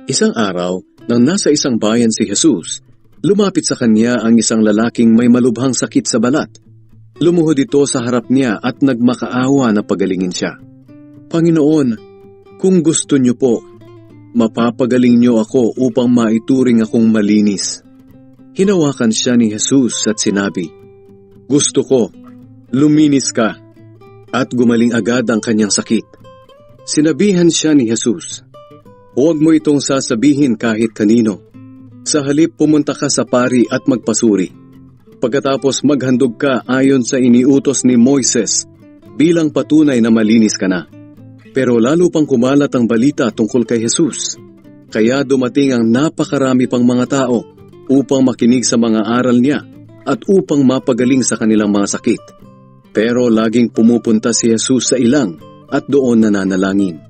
Isang araw, nang nasa isang bayan si Jesus, lumapit sa kanya ang isang lalaking may malubhang sakit sa balat. Lumuhod ito sa harap niya at nagmakaawa na pagalingin siya. Panginoon, kung gusto niyo po, mapapagaling niyo ako upang maituring akong malinis. Hinawakan siya ni Jesus at sinabi, "Gusto ko, luminis ka." At gumaling agad ang kanyang sakit. Sinabihan siya ni Jesus, "Huwag mo itong sasabihin kahit kanino. Sa halip pumunta ka sa pari at magpasuri. Pagkatapos maghandog ka ayon sa iniutos ni Moises bilang patunay na malinis ka na." Pero lalo pang kumalat ang balita tungkol kay Jesus. Kaya dumating ang napakarami pang mga tao upang makinig sa mga aral niya at upang mapagaling sa kanilang mga sakit. Pero laging pumupunta si Jesus sa ilang at doon nananalangin.